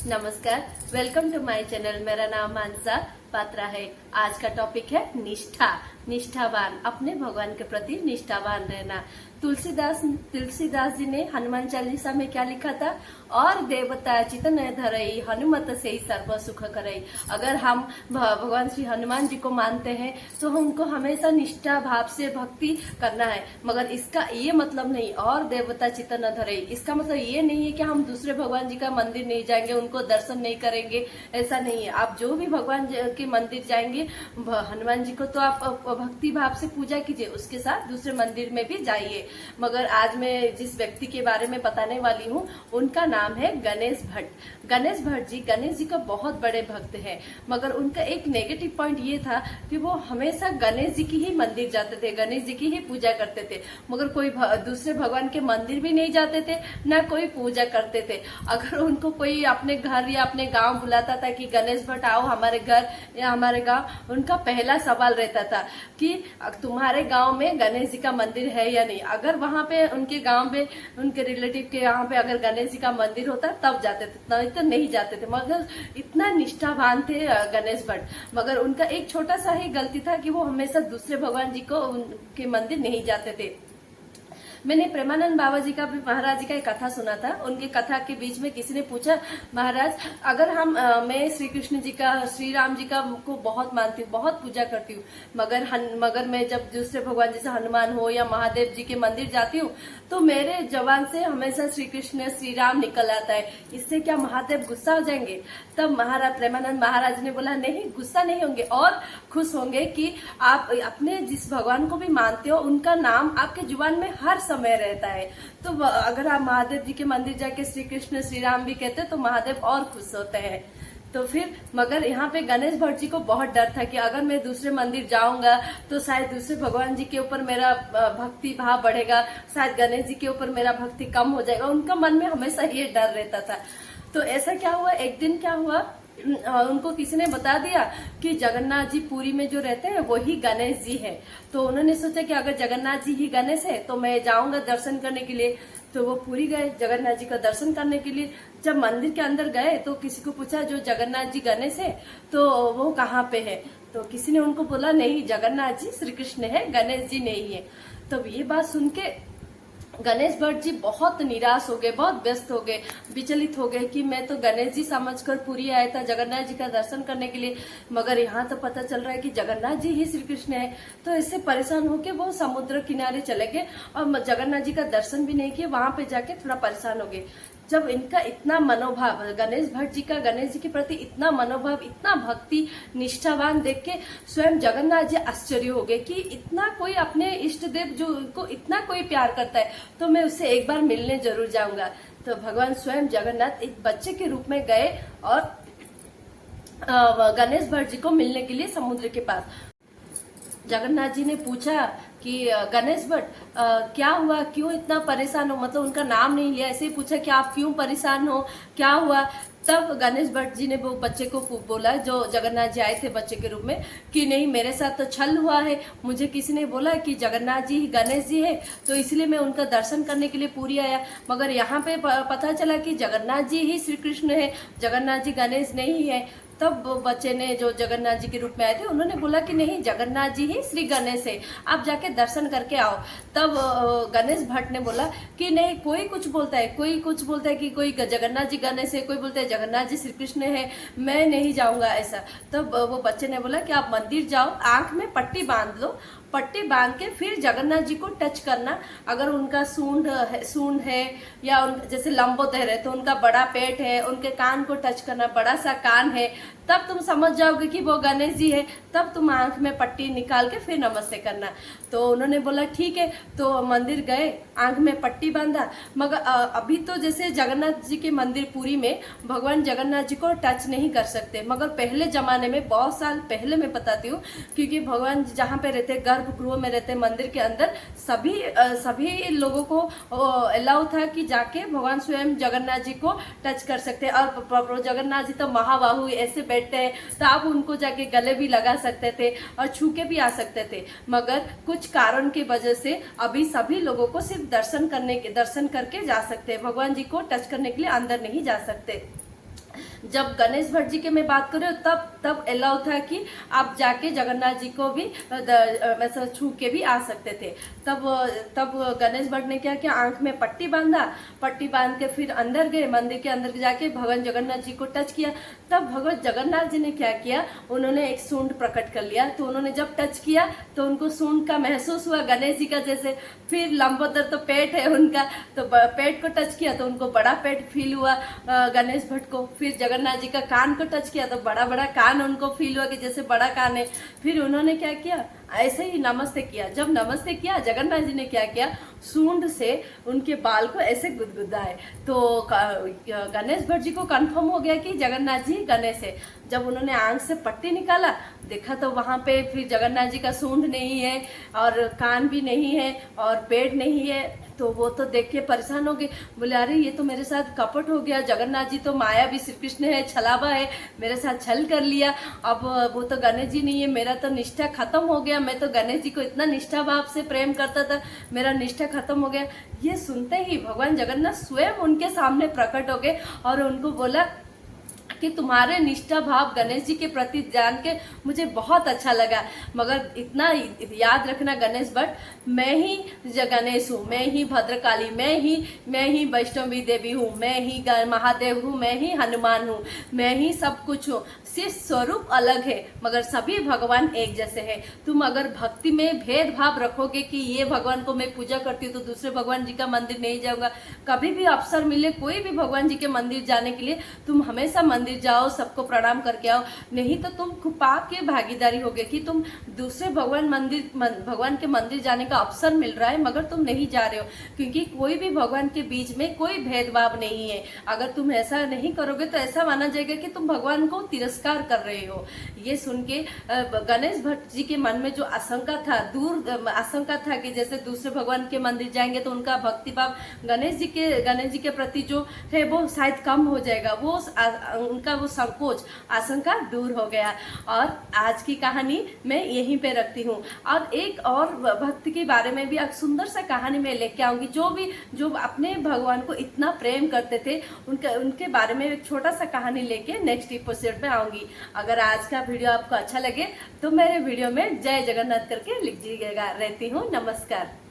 नमस्कार, welcome to my channel. मेरा नाम मानसा पात्रा है। आज का टॉपिक है निष्ठा। निष्ठावान, अपने भगवान के प्रति निष्ठावान रहना। तुलसीदास जी ने हनुमान चालीसा में क्या लिखा था? और देवता चितन धरई, हनुमत से ही सर्व सुख करई। अगर हम भगवान श्री हनुमान जी को मानते हैं तो हमको हमेशा निष्ठा भाव से भक्ति करना है। मगर इसका ये मतलब नहीं और देवता चितन धरई, इसका मतलब ये नहीं है कि हम दूसरे भगवान जी का मंदिर नहीं जाएंगे, उनको दर्शन नहीं करेंगे। ऐसा नहीं है। आप जो भी भगवान के मंदिर जाएंगे, हनुमान जी को तो आप भक्ति भाव से पूजा कीजिए, उसके साथ दूसरे मंदिर में भी जाइए। मगर आज मैं जिस व्यक्ति के बारे में बताने वाली हूँ उनका नाम है गणेश भट्ट। गणेश जी का बहुत बड़े भक्त हैं। मगर उनका एक नेगेटिव पॉइंट ये था कि वो हमेशा गणेश जी की ही मंदिर जाते थे, गणेश जी की ही पूजा करते थे। मगर कोई दूसरे भगवान के मंदिर भी नहीं जाते थे, ना कोई पूजा करते थे। अगर उनको कोई अपने घर या अपने गांव बुलाता था कि गणेश भट्ट आओ हमारे घर या हमारे गांव, उनका पहला सवाल रहता था कि तुम्हारे गांव में गणेश जी का मंदिर है या नहीं। अगर वहां पे उनके गांव में उनके रिलेटिव के यहाँ पे अगर गणेश जी का मंदिर होता तब जाते थे, नहीं तो नहीं जाते थे। मगर इतना निष्ठावान थे गणेश भट्ट। मगर उनका एक छोटा सा ही गलती था कि वो हमेशा दूसरे भगवान जी को उनके मंदिर नहीं जाते थे। मैंने प्रेमानंद बाबा जी का भी महाराज जी का एक कथा सुना था। उनकी कथा के बीच में किसी ने पूछा, महाराज अगर मैं श्री कृष्ण जी का, श्री राम जी का को बहुत मानती हूँ, बहुत पूजा करती हूँ, मगर मैं जब दूसरे भगवान जैसे हनुमान हो या महादेव जी के मंदिर जाती हूँ तो मेरे जबान से हमेशा श्री कृष्ण श्री राम निकल आता है, इससे क्या महादेव गुस्सा हो जाएंगे? तब प्रेमानंद महाराज ने बोला, नहीं, गुस्सा नहीं होंगे और खुश होंगे कि आप अपने जिस भगवान को भी मानते हो उनका नाम आपके जुबान में हर समय रहता है। तो अगर आप महादेव जी के मंदिर जाके श्री कृष्ण श्री राम भी कहते तो महादेव और खुश होते हैं। तो फिर मगर यहाँ पे गणेश भट्ट जी को बहुत डर था कि अगर मैं दूसरे मंदिर जाऊंगा तो शायद दूसरे भगवान जी के ऊपर मेरा भक्ति भाव बढ़ेगा, शायद गणेश जी के ऊपर मेरा भक्ति कम हो जाएगा। उनका मन में हमेशा ये डर रहता था। तो ऐसा क्या हुआ, एक दिन क्या हुआ, उनको किसी ने बता दिया कि जगन्नाथ जी पुरी में जो रहते हैं वही गणेश जी है। तो उन्होंने सोचा कि अगर जगन्नाथ जी ही गणेश है तो मैं जाऊंगा दर्शन करने के लिए। तो वो पुरी गए जगन्नाथ जी का दर्शन करने के लिए। जब मंदिर के अंदर गए तो किसी को पूछा, जो जगन्नाथ जी गणेश है तो वो कहाँ पे है? तो किसी ने उनको बोला, नहीं, जगन्नाथ जी श्री कृष्ण है, गणेश जी नहीं है। तब ये बात सुन के गणेश भट्ट जी बहुत निराश हो गए, बहुत व्यस्त हो गए, विचलित हो गए कि मैं तो गणेश जी समझकर पुरी आया था जगन्नाथ जी का दर्शन करने के लिए, मगर यहाँ तो पता चल रहा है कि जगन्नाथ जी ही श्री कृष्ण है। तो इससे परेशान होके वो समुद्र किनारे चले गए और जगन्नाथ जी का दर्शन भी नहीं किए। वहां पे जाके थोड़ा परेशान हो गए। जब इनका इतना मनोभाव, गणेश भट्ट जी का गणेश जी के प्रति इतना मनोभाव, इतना भक्ति निष्ठावान देख के स्वयं जगन्नाथ जी आश्चर्य हो गए कि इतना कोई अपने इष्ट देव जो उनको इतना कोई प्यार करता है तो मैं उससे एक बार मिलने जरूर जाऊंगा। तो भगवान स्वयं जगन्नाथ एक बच्चे के रूप में गए और गणेश भट्ट जी को मिलने के लिए समुद्र के पास। जगन्नाथ जी ने पूछा कि गणेश भट्ट क्या हुआ, क्यों इतना परेशान हो? मतलब उनका नाम नहीं लिया, ऐसे ही पूछा कि आप क्यों परेशान हो, क्या हुआ? तब गणेश भट्ट जी ने वो बच्चे को बोला, जो जगन्नाथ जी आए थे बच्चे के रूप में, कि नहीं, मेरे साथ तो छल हुआ है। मुझे किसी ने बोला कि जगन्नाथ जी गणेश जी है तो इसलिए मैं उनका दर्शन करने के लिए पुरी आया, मगर यहाँ पे पता चला कि जगन्नाथ जी ही श्री कृष्ण है, जगन्नाथ जी गणेश नहीं है। तब बच्चे ने, जो जगन्नाथ जी के रूप में आए थे, उन्होंने बोला कि नहीं, जगन्नाथ जी ही श्री गणेश है, आप जाके दर्शन करके आओ। तब गणेश भट्ट ने बोला कि नहीं, कोई कुछ बोलता है, कोई कुछ बोलता है कि कोई जगन्नाथ जी गणेश है, कोई बोलता है जगन्नाथ जी श्री कृष्ण है, मैं नहीं जाऊंगा ऐसा। तब वो बच्चे ने बोला कि आप मंदिर जाओ, आंख में पट्टी बांध लो, पट्टी बांध के फिर जगन्नाथ जी को टच करना। अगर उनका सूंड है या जैसे लंबोदर है तो उनका बड़ा पेट है, उनके कान को टच करना, बड़ा सा कान है, तब तुम समझ जाओगे कि वो गणेश जी है। तब तुम आंख में पट्टी निकाल के फिर नमस्ते करना। तो उन्होंने बोला ठीक है। तो मंदिर गए, आंख में पट्टी बांधा। मगर अभी तो जैसे जगन्नाथ जी के मंदिर पुरी में भगवान जगन्नाथ जी को टच नहीं कर सकते, मगर पहले जमाने में, बहुत साल पहले मैं बताती हूँ, क्योंकि भगवान जहाँ पे रहते, गर्भगृह में रहते, मंदिर के अंदर सभी लोगों को अलाउ था कि जाके भगवान स्वयं जगन्नाथ जी को टच कर सकते हैं। और जगन्नाथ जी तो महाबाहु ऐसे बैठते हैं तो आप उनको जाके गले भी लगा सकते थे और छू के भी आ सकते थे। मगर कुछ कारण की वजह से अभी सभी लोगों को सिर्फ दर्शन करके जा सकते हैं, भगवान जी को टच करने के लिए अंदर नहीं जा सकते। जब गणेश भट्ट जी के मैं बात करूँ तब अलाउ था कि आप जाके जगन्नाथ जी को भी वैसे छू के भी आ सकते थे। तब गणेश भट्ट ने क्या किया, आंख में पट्टी बांधा, पट्टी बांध के फिर अंदर गए, मंदिर के अंदर जाके भगवान जगन्नाथ जी को टच किया। तब भगवान जगन्नाथ जी ने क्या किया, उन्होंने एक सूंड प्रकट कर लिया। तो उन्होंने जब टच किया तो उनको सूंड का महसूस हुआ गणेश जी का जैसे। फिर लंबोदर तो पेट है उनका, तो पेट को टच किया तो उनको बड़ा पेट फील हुआ गणेश भट्ट को। फिर जगन्नाथ जी का कान को टच किया तो बड़ा बड़ा कान उनको फील हुआ कि जैसे बड़ा कान है। फिर उन्होंने क्या किया, ऐसे ही नमस्ते किया। जब नमस्ते किया, जगन्नाथ जी ने क्या किया, सूंड से उनके बाल को ऐसे गुदगुदाए। तो गणेश भट्ट जी को कंफर्म हो गया कि जगन्नाथ जी गणेश है। जब उन्होंने आंख से पट्टी निकाला, देखा तो वहां पे फिर जगन्नाथ जी का सूंड नहीं है और कान भी नहीं है और पेट नहीं है। तो वो तो देख के परेशान हो गए, बोले अरे ये तो मेरे साथ कपट हो गया, जगन्नाथ जी तो माया भी श्री कृष्ण है, छलावा है, मेरे साथ छल कर लिया। अब वो तो गणेश जी नहीं है, मेरा तो निष्ठा खत्म हो गया। मैं तो गणेश जी को इतना निष्ठा भाव से प्रेम करता था, मेरा निष्ठा खत्म हो गया। ये सुनते ही भगवान जगन्नाथ स्वयं उनके सामने प्रकट हो गए और उनको बोला कि तुम्हारे निष्ठा भाव गणेश जी के प्रति जान के मुझे बहुत अच्छा लगा, मगर इतना याद रखना गणेश भट्ट, मैं ही गणेश हूँ, मैं ही भद्रकाली, मैं ही वैष्णवी देवी हूँ, मैं ही महादेव हूँ, मैं ही हनुमान हूँ, मैं ही सब कुछ हूँ। सिर्फ स्वरूप अलग है मगर सभी भगवान एक जैसे हैं। तुम अगर भक्ति में भेदभाव रखोगे कि ये भगवान को मैं पूजा करती हूँ तो दूसरे भगवान जी का मंदिर नहीं जाऊंगा, कभी भी अवसर मिले कोई भी भगवान जी के मंदिर जाने के लिए तुम हमेशा मंदिर जाओ, सबको प्रणाम करके आओ। नहीं तो तुम पाप के भागीदारी होगे कि तुम दूसरे भगवान के मंदिर जाने का अवसर मिल रहा है मगर तुम नहीं जा रहे हो, क्योंकि कोई भी भगवान के बीच में कोई भेदभाव नहीं है। अगर तुम ऐसा नहीं करोगे तो ऐसा माना जाएगा कि तुम भगवान को तिरस्कार कर रहे हो। ये सुन के गणेश भट्ट जी के मन में जो आशंका था कि जैसे दूसरे भगवान के मंदिर जाएंगे तो उनका भक्ति भाव गणेश जी के प्रति जो है वो शायद कम हो जाएगा, वो उनका वो संकोच आशंका दूर हो गया। और आज की कहानी मैं यहीं पे रखती हूँ। और एक और भक्त के बारे में भी एक सुंदर सा कहानी मैं लेके आऊंगी, जो अपने भगवान को इतना प्रेम करते थे, उनके बारे में एक छोटा सा कहानी लेके नेक्स्ट एपिसोड में आऊंगी। अगर आज का वीडियो आपको अच्छा लगे तो मेरे वीडियो में जय जगन्नाथ करके लिख दीजिएगा। रहती हूँ, नमस्कार।